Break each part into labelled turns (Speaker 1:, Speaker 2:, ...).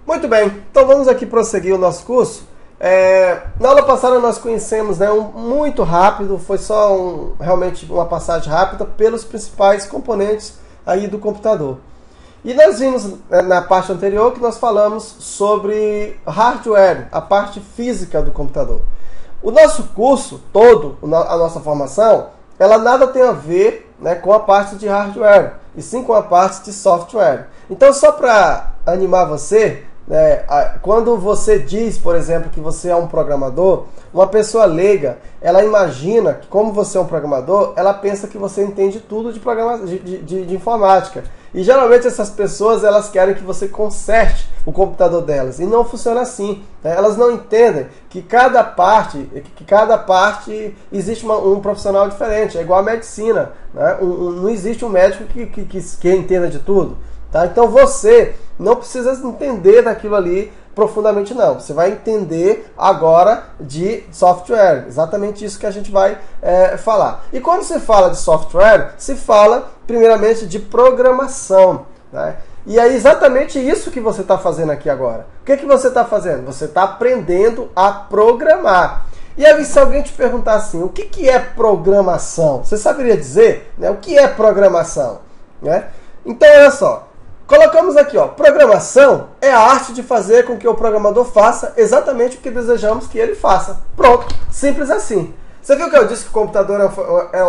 Speaker 1: Muito bem, então vamos aqui prosseguir o nosso curso. Na aula passada nós conhecemos, muito rápido, foi só realmente uma passagem rápida pelos principais componentes aí do computador. E nós vimos na parte anterior que nós falamos sobre hardware, a parte física do computador. O nosso curso todo, a nossa formação, ela nada tem a ver, com a parte de hardware, e sim com a parte de software. Então, só para animar você, quando você diz, por exemplo, que você é um programador, uma pessoa leiga, ela imagina que, como você é um programador, ela pensa que você entende tudo de informática. E geralmente essas pessoas, elas querem que você conserte o computador delas. E não funciona assim. Elas não entendem que cada parte existe um profissional diferente. É igual a medicina. Não existe um médico que entenda de tudo. Então você não precisa entender daquilo ali profundamente, não. Você vai entender agora de software. Exatamente isso que a gente vai falar. E quando se fala de software, se fala primeiramente de programação. E é exatamente isso que você está fazendo aqui agora. O que você está fazendo? Você está aprendendo a programar. E aí, se alguém te perguntar assim, o que é programação? Você saberia dizer, o que é programação? Então, olha só. Colocamos aqui, programação é a arte de fazer com que o programador faça exatamente o que desejamos que ele faça. Pronto, simples assim. Você viu que eu disse que o computador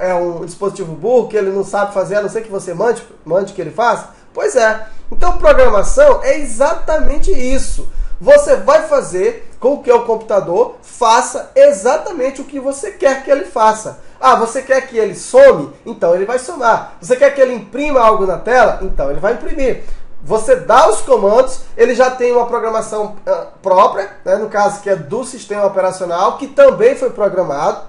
Speaker 1: é um dispositivo burro, que ele não sabe fazer, a não ser que você mande que ele faça? Pois é. Então, programação é exatamente isso. Você vai fazer com que o computador faça exatamente o que você quer que ele faça. Você quer que ele some? Então ele vai somar. Você quer que ele imprima algo na tela? Então ele vai imprimir. Você dá os comandos, ele já tem uma programação própria, no caso que é do sistema operacional, que também foi programado.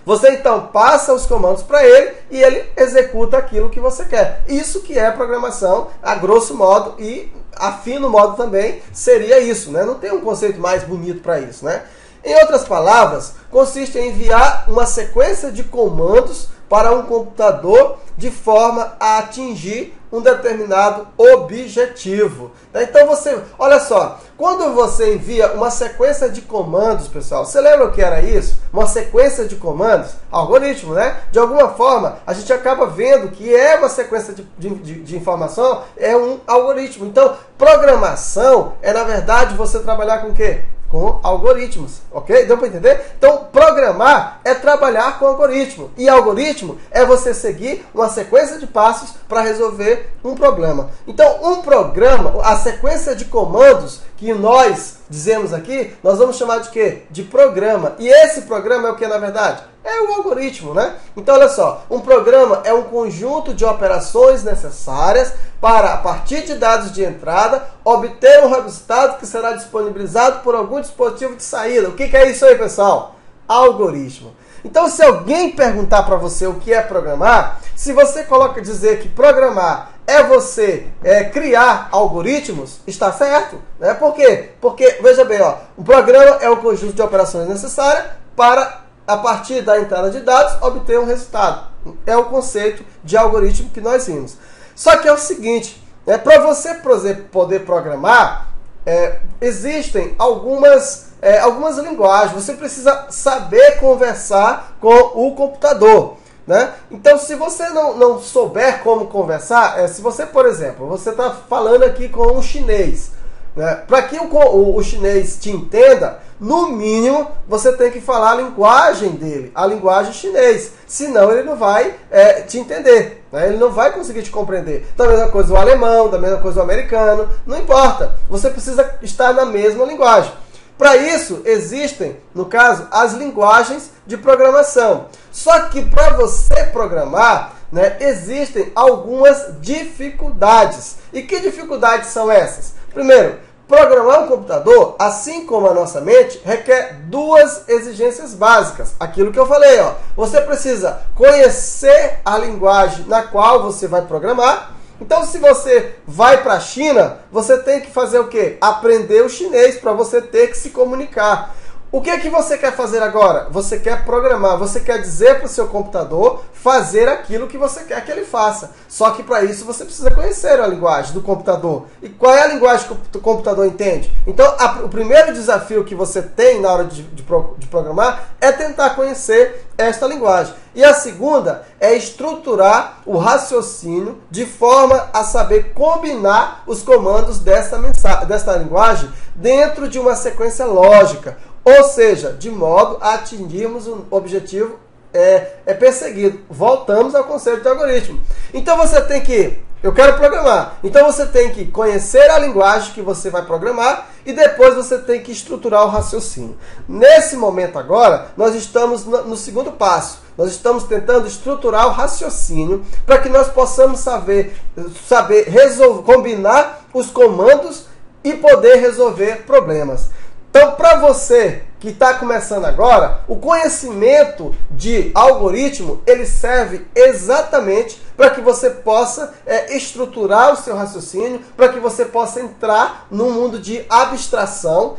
Speaker 1: Você então passa os comandos para ele e ele executa aquilo que você quer. Isso que é programação, a grosso modo, e a fino modo também seria isso. Não tem um conceito mais bonito para isso. Em outras palavras, consiste em enviar uma sequência de comandos para um computador de forma a atingir um determinado objetivo. Então olha só, quando você envia uma sequência de comandos, pessoal, você lembra o que era isso? Uma sequência de comandos? Algoritmo, De alguma forma, a gente acaba vendo que é uma sequência de informação, é um algoritmo. Então, programação é, na verdade, você trabalhar com o quê? Com algoritmos, ok? Deu para entender? Então, programar é trabalhar com algoritmo. E algoritmo é você seguir uma sequência de passos para resolver um problema. Então, um programa, a sequência de comandos que nós dizemos aqui, nós vamos chamar de quê? De programa. E esse programa é o que, na verdade? É o algoritmo, Então, olha só, um programa é um conjunto de operações necessárias para, a partir de dados de entrada, obter um resultado que será disponibilizado por algum dispositivo de saída. O que é isso aí, pessoal? Algoritmo. Então, se alguém perguntar para você o que é programar, se você dizer que programar é você criar algoritmos, está certo. Por quê? Porque, veja bem, o programa é o conjunto de operações necessárias para, a partir da entrada de dados, obter um resultado. É o conceito de algoritmo que nós vimos. Só que é o seguinte, para você poder programar, existem algumas linguagens. Você precisa saber conversar com o computador. Então, se você não souber como conversar, se você, por exemplo, você está falando aqui com um chinês, para que o chinês te entenda, no mínimo, você tem que falar a linguagem dele, a linguagem chinês. Senão, ele não vai te entender. Ele não vai conseguir te compreender. Da mesma coisa o alemão, da mesma coisa o americano. Não importa. Você precisa estar na mesma linguagem. Para isso, existem, no caso, as linguagens de programação. Só que para você programar, existem algumas dificuldades. E que dificuldades são essas? Primeiro, programar um computador, assim como a nossa mente, requer duas exigências básicas. Aquilo que eu falei, você precisa conhecer a linguagem na qual você vai programar. Então, se você vai para a China, você tem que fazer o quê? Aprender o chinês para você ter que se comunicar. O que é que você quer fazer agora? Você quer programar, você quer dizer para o seu computador fazer aquilo que você quer que ele faça. Só que para isso você precisa conhecer a linguagem do computador. E qual é a linguagem que o computador entende? Então, o primeiro desafio que você tem na hora de programar é tentar conhecer esta linguagem. E a segunda é estruturar o raciocínio de forma a saber combinar os comandos desta linguagem dentro de uma sequência lógica. Ou seja, de modo a atingirmos um objetivo perseguido. Voltamos ao conceito de algoritmo. Então você tem que... Eu quero programar. Então você tem que conhecer a linguagem que você vai programar e depois você tem que estruturar o raciocínio. Nesse momento agora, nós estamos no segundo passo. Nós estamos tentando estruturar o raciocínio para que nós possamos saber combinar os comandos e poder resolver problemas. Então, para você que está começando agora, o conhecimento de algoritmo, ele serve exatamente para que você possa estruturar o seu raciocínio, para que você possa entrar num mundo de abstração,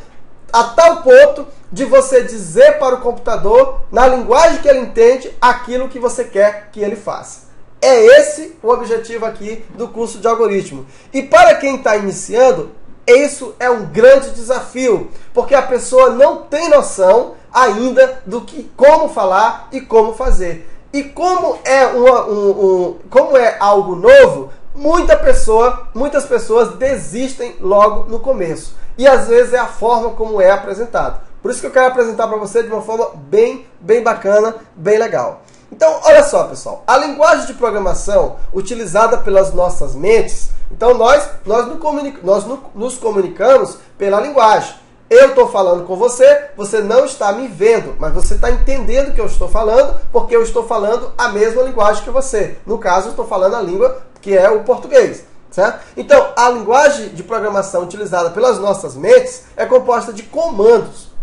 Speaker 1: a tal ponto de você dizer para o computador, na linguagem que ele entende, aquilo que você quer que ele faça. É esse o objetivo aqui do curso de algoritmo. E para quem está iniciando, isso é um grande desafio, porque a pessoa não tem noção ainda do como falar e como fazer. E como é algo novo, muitas pessoas desistem logo no começo. E às vezes é a forma como é apresentado. Por isso que eu quero apresentar para você de uma forma bem bacana, bem legal. Então, olha só, pessoal. A linguagem de programação utilizada pelas nossas mentes, então nós nos comunicamos pela linguagem. Eu estou falando com você, você não está me vendo, mas você está entendendo o que eu estou falando, porque eu estou falando a mesma linguagem que você. No caso, eu estou falando a língua que é o português. Certo? Então, a linguagem de programação utilizada pelas nossas mentes é composta de comandos.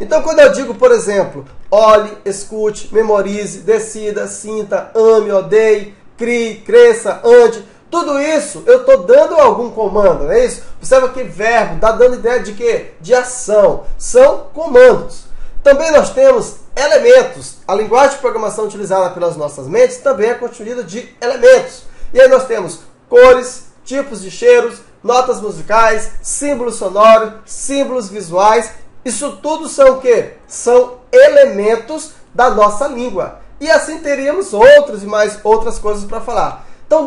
Speaker 1: Então, quando eu digo, por exemplo, olhe, escute, memorize, decida, sinta, ame, odeie, crie, cresça, ande, tudo isso eu estou dando algum comando, não é isso? Observa que verbo dá dando ideia de quê? De ação. São comandos. Também nós temos elementos. A linguagem de programação utilizada pelas nossas mentes também é constituída de elementos. E aí nós temos cores, tipos de cheiros, notas musicais, símbolos sonoros, símbolos visuais. Isso tudo são o quê? São elementos da nossa língua. E assim teríamos outros e mais outras coisas para falar. Então,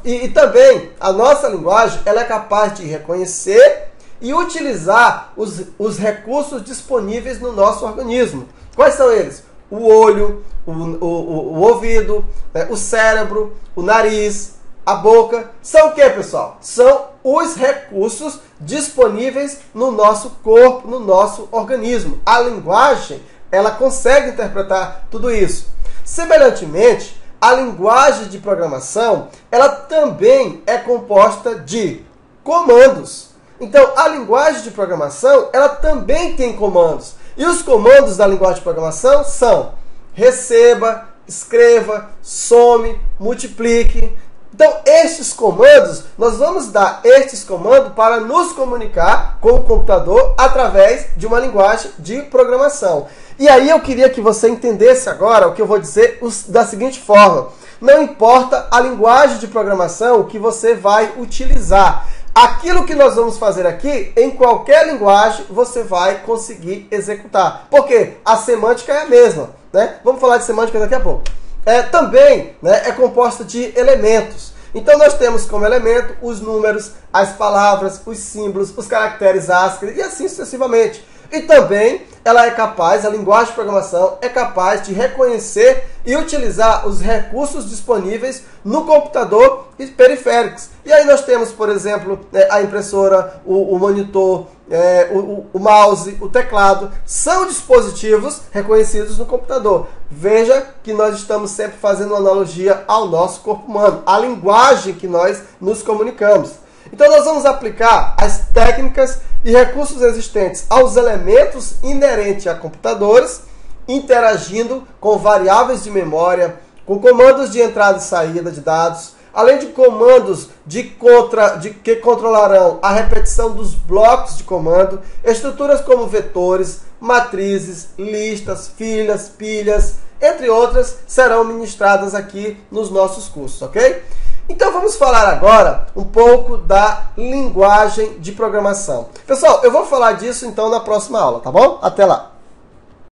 Speaker 1: e também a nossa linguagem ela é capaz de reconhecer e utilizar os recursos disponíveis no nosso organismo. Quais são eles? O olho, o ouvido, o cérebro, o nariz, a boca. São o que, pessoal? São os recursos disponíveis no nosso corpo, no nosso organismo. A linguagem, ela consegue interpretar tudo isso. Semelhantemente, a linguagem de programação, ela também é composta de comandos. Então, a linguagem de programação, ela também tem comandos. E os comandos da linguagem de programação são receba, escreva, some, multiplique. Então, estes comandos, nós vamos dar estes comandos para nos comunicar com o computador através de uma linguagem de programação. E aí eu queria que você entendesse agora o que eu vou dizer da seguinte forma. Não importa a linguagem de programação que você vai utilizar. Aquilo que nós vamos fazer aqui, em qualquer linguagem, você vai conseguir executar. Porque a semântica é a mesma, né? Vamos falar de semântica daqui a pouco. Também, né, é composta de elementos. Então nós temos como elemento os números, as palavras, os símbolos, os caracteres ASCII e assim sucessivamente. E também ela é capaz, a linguagem de programação é capaz de reconhecer e utilizar os recursos disponíveis no computador e periféricos. E aí nós temos, por exemplo, a impressora, o monitor, o mouse, o teclado. São dispositivos reconhecidos no computador. Veja que nós estamos sempre fazendo uma analogia ao nosso corpo humano, à linguagem que nós nos comunicamos. Então nós vamos aplicar as técnicas e recursos existentes aos elementos inerentes a computadores, interagindo com variáveis de memória, com comandos de entrada e saída de dados, além de comandos que controlarão a repetição dos blocos de comando, estruturas como vetores, matrizes, listas, filas, pilhas, entre outras, serão ministradas aqui nos nossos cursos, ok? Então vamos falar agora um pouco da linguagem de programação. Pessoal, eu vou falar disso então na próxima aula, tá bom? Até lá!